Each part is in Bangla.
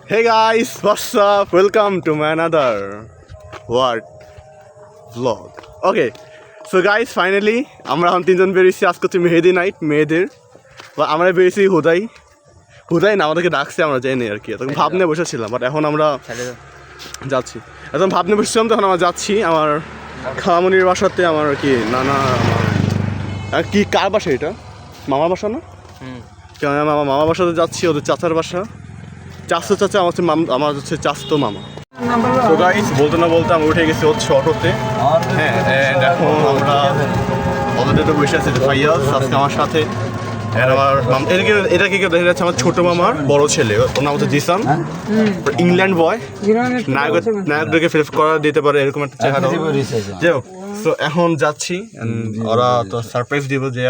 Hey guys, what's up? Welcome to my another what vlog. Okay, so guys, finally আমরা এখন তিনজন বেরিয়েছি। আজকে হচ্ছে মেহেদি নাইট মেয়েদের, বা আমরা বেরিয়েছি হুদাই না, আমাদেরকে ডাকছে, আমরা যাইনি আর কি। তখন ভাব নিয়ে বসেছিলাম, বাট এখন আমরা যাচ্ছি। এখন ভাব নিয়ে বসেছিলাম, তখন আমরা যাচ্ছি আমার খালামনির বাসাতে। আমার আর কি নানা কি কার বাসা এটা? মামার বাসা না? মামার বাসাতে যাচ্ছি, ওদের চাচার বাসা। চাচা আমার হচ্ছে চাচতো মামা। তো গাইস, বলতে না বলতে আমি উঠে গেছি হচ্ছে অটোতে। হ্যাঁ, অ্যান্ড এখন আমরা অলরেডি বসে আছি ফাইয়াজ আজকে আমার সাথে। এটা কি দেখা যাচ্ছে আমার ছোট মামার বড় ছেলে, ওর নাম হচ্ছে জিসান। ইংল্যান্ড বয়, নায়কদেরকে ফেস করা দিতে পারে এরকম একটা চেহারা। যাই হোক, তো এখন যাচ্ছি, ওরা তো সারপ্রাইজ দিব যে।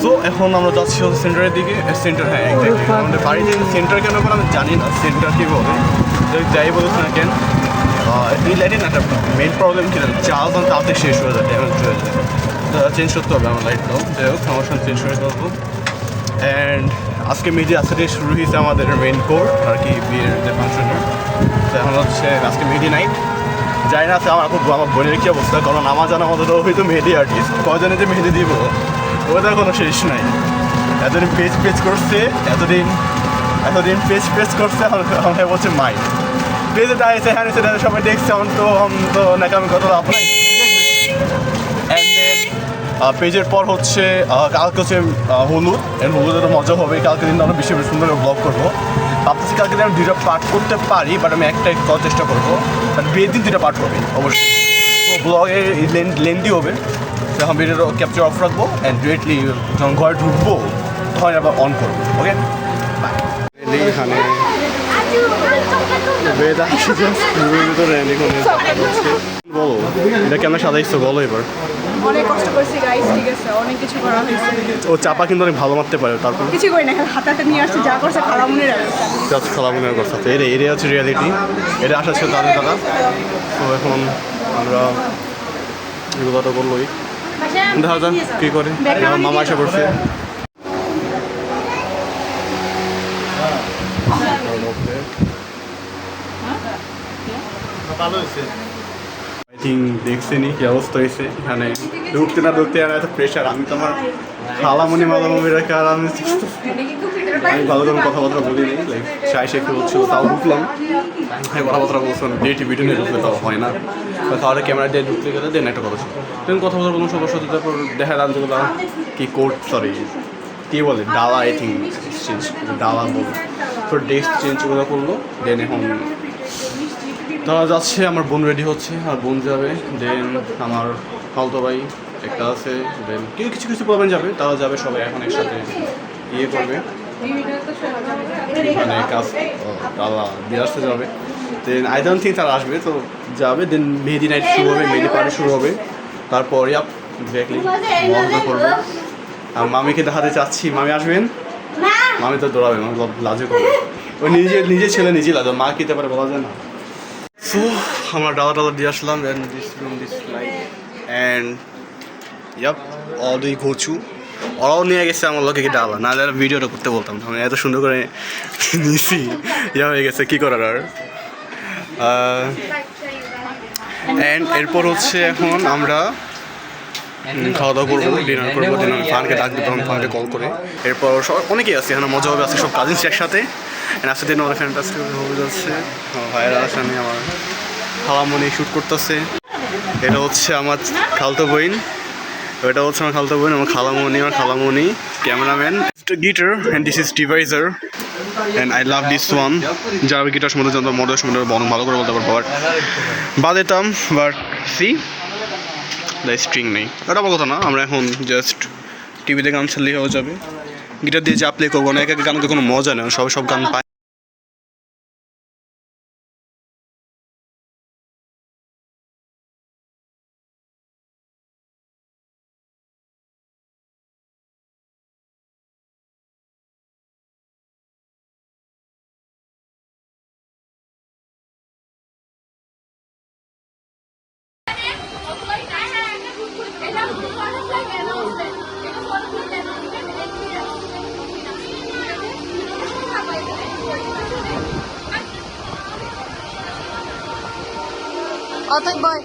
তো এখন আমরা যাচ্ছি হচ্ছে সেন্টারের দিকে। সেন্টার, হ্যাঁ এক্স্যাক্টলি। আমাদের বাড়িতে সেন্টার কেন করে আমি জানি না, সেন্টার কী বলে যাই বলুক না কেন। এই লাইটের না একটা মেন প্রবলেম কি, চার্জ তাতে শেষ হয়ে যায়, ড্যামেজ হয়ে যায়। চেঞ্জ করতে হবে আমার লাইটটাও। যাই হোক, আমার সঙ্গে চেঞ্জ করে করবো। অ্যান্ড আজকে মেহেদি আসতে শুরু হয়েছে আমাদের মেন কোর্ট আর কি, বিয়ের যে ফাংশনটা। তো এখন হচ্ছে আজকে মেহেদি নাইট। যাই না আমার আমার বোনের কী অবস্থা, কারণ আমার জানা মতো হয়তো মেহেদি আর্টিস্ট, কজনে যে মেহেদি দিব ওটা কোনো শেষ নাই। এতদিন পেজ করছে, এতদিন পেজ করছে, আমার বলছে মাইন্ড পেজে দাঁড়িয়েছে। হ্যাঁ সেটা সবাই দেখছে, আমার তো নাকি আমি কত লাভ নাই। অ্যান্ড দেন পেজের পর হচ্ছে কালকে হচ্ছে হলুদের মজা হবে। কালকে দিন আমরা বেশি সুন্দর ব্লগ করবো। ভাবতেছি কালকে দিন আমি 2টা পার্ট করতে পারি, বাট আমি একটাই করার চেষ্টা করবো। বাট বিয়ের দিন 2টা পার্ট হবে অবশ্যই। তো ব্লগে লেন্দি হবে, তখন ভিডিওটা ক্যাপচার অফ রাখবো। অ্যান্ড ডিরেক্টলি যখন ঘরে ঢুকবো তখন আবার অন করবো। ওকে, এখানে বলো এটা কেমন সাজাইছো, বলো এবার। অনেক কষ্ট করছি গাইস, ঠিক আছে, অনেক কিছু করা হয়েছে। ও চাপা কিন্তু অনেক ভালো মারতে পারে, তারপর কিছু করি না, হাতে নিয়ে আসছে, যা করছে খালামুনির খালামুনের করছে। এরিয়া হচ্ছে রিয়ালিটি, এটা আসা ছিল তাদের দাদা। তো এখন আমরা এগুলো তো বললোই, দেখা যাক কী করে। আমার মামা এসে করছে। ভালো হয়েছে, আই থিঙ্ক দেখছেনি কি অবস্থা হয়েছে এখানে। ঢুকতে না এত প্রেশার। আমি তো আমার খালামুনি মালামুমিরাকে আর আমি ভালো করে কথাবার্তা বলিনি, লাইক সাই শেখে হচ্ছিল, তাও ঢুকলাম। আমি কথাবার্তা বলছিলাম, ভিডিও নিয়ে ঢুকলে তাও হয় না, তাহলে ক্যামেরা দিয়ে ঢুকতে গেলে দেন একটা কথা ছিল। তখন কথাবার্তা বললাম সবার সাথে। তারপর দেখা যান যেগুলো কি কোর্ট, সরি কী বলে, ডালা, আই থিঙ্ক চেঞ্জ, ডালা বলে তো ডেস্ক চেঞ্জ ওগুলো করলো। দেন এখন তারা যাচ্ছে, আমার বোন রেডি হচ্ছে, আর বোন যাবে। দেন আমার ফালতো ভাই একটা আছে, দেন কিছু প্রবলেম যাবে, তারা যাবে সবাই এখন একসাথে ইয়ে করবে, মানে কাজ তারা দিয়ে আসতে যাবে। দেন আই ডোন্ট থিঙ্ক তারা আসবে, তো যাবে। দেন মেহেদি নাইট শুরু হবে, মেহেদি পার্টি শুরু হবে। তারপর এক্স্যাক্টলি মজা করবো। আর মামিকে দেখাতে চাচ্ছি, মামি আসবেন, মামি তো দৌড়াবে, মামি লাজে করবে। ওই নিজের ছেলে নিজেই লাজে, মা খেতে পারে বলা যায় না। সো আমরা ডালা দিয়ে আসলাম। And this room, this light, and all দুই ঘুরছু। ওরাও নিয়ে গেছে আমার লোকে ডালা, নাহলে আর ভিডিওটা করতে বলতাম। আমি এত সুন্দর করে নিছি, হয়ে গেছে কী করার আর। অ্যান্ড এরপর হচ্ছে এখন আমরা খাওয়া দাওয়া করবো, ডিনার করবো। ডিনার ফানকে ডাকবে, তখন ফানকে কল করে। এরপর সব অনেকেই আছে এখানে, মজা হবে, আছে সব কাজিনস একসাথে। আজকে দিন অনেক ফ্যান্টাস্টিক হয়ে যাচ্ছে। ভাইয়েরা আসানি, আমার খালামনি শ্যুট করতেছে। এটা হচ্ছে আমার খালতো বোন, এটা হচ্ছে আমার খালতো বোন, আমার খালামনি cameraman, guitar, and this is ডিভাইজার। And I love this one. যারা গিটার সম্বন্ধে জানতো, মডেল সম্বন্ধে ভালো করে বলতে পারবো, বাট বাজাইতাম, বাট সি দ্য স্ট্রিং নেই। ওটা বড় কথা না, আমরা এখন জাস্ট টিভিতে গান চালিয়ে হয়ে যাবে। গিটার দিয়ে যা প্লে করবো না, এক গানকে কোনো মজা নেই, সব গান পায়। অতএব বয়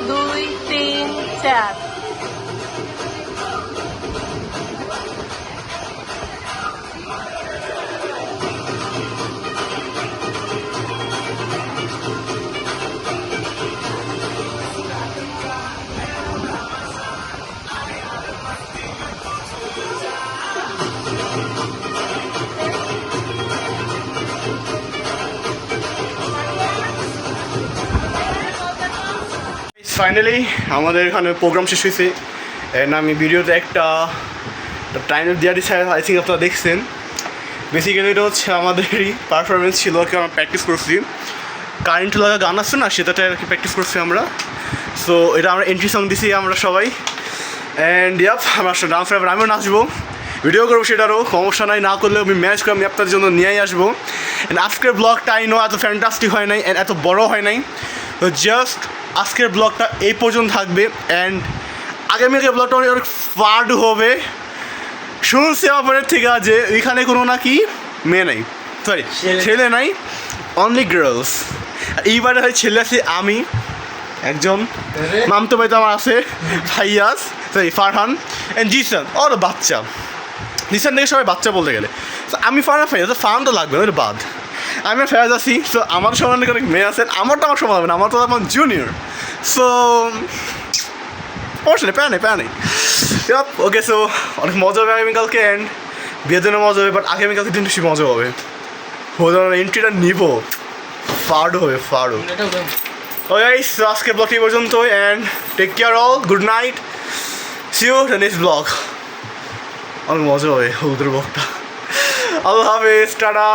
দুই তিন চার ফাইনালি আমাদের এখানে প্রোগ্রাম শেষ হয়েছে অ্যান্ড আমি ভিডিওতে একটা টাইম দিয়ে দিচ্ছি, আই থিঙ্ক আপনারা দেখছেন। বেসিক্যালি এটা হচ্ছে আমাদেরই পারফরমেন্স ছিল, কি আমরা প্র্যাকটিস করছি, কারেন্ট লাগা গান আসছে না, সেটাতে আর কি প্র্যাকটিস করছি আমরা। সো এটা আমরা এন্ট্রি সং দিছি আমরা সবাই, অ্যান্ড ইয়াপ আমরা ডান্স ফেভার আমিও নাচবো, ভিডিও করবো, সেটারও সমস্যা নাই, না করলেও আমি ম্যাচ করে আমি আপনাদের জন্য নিয়েই আসবো। অ্যান্ড আজকের ব্লগটা আই নো এত ফ্যান্টাস্টিক হয় নাই অ্যান্ড এত বড় হয় নাই, তো জাস্ট আজকের ব্লগটা এই পর্যন্ত থাকবে। অ্যান্ড আগামীকাল ব্লগটা অনেক ফার্ড হবে। শুনছি আমার থেকে যে ওইখানে কোনো নাকি মেয়ে নাই, সরি ছেলে নাই, অনলি গার্লস। এইবারে হয় ছেলে আছে আমি একজন, মামতো ভাই তো আমার আছে ভাইয়াস, সরি ফারহান অ্যান্ড জিসান, ওর বাচ্চা, জিসান থেকে সবাই বাচ্চা বলতে গেলে। তো আমি ফারহান ফাইয়াজ, ফারহান তো লাগবে ওর বাদ, আমি ফেয়াজ আছি। সো আমার সমান অনেক মেয়ে আছেন, আমারটা আমার সমান হবে না, আমার তো আমার জুনিয়র। সো অবশ্যই নেই, প্যারা নেই। ওকে, সো অনেক মজা হবে আগামীকালকে, অ্যান্ড বিয়ের জন্য মজা হবে, বাট আগামীকালকে দিন বেশি মজা হবে। ওদের এন্ট্রিটা নিব, ফার্ড হবে, ফার্ড। ওকে গাইস, আজকে ব্লগটি পর্যন্ত, and take care all, good night, see you the next blog. অনেক মজা হবে ওদের ব্লগটা। আল্লাহ হাফেজ, টাটা।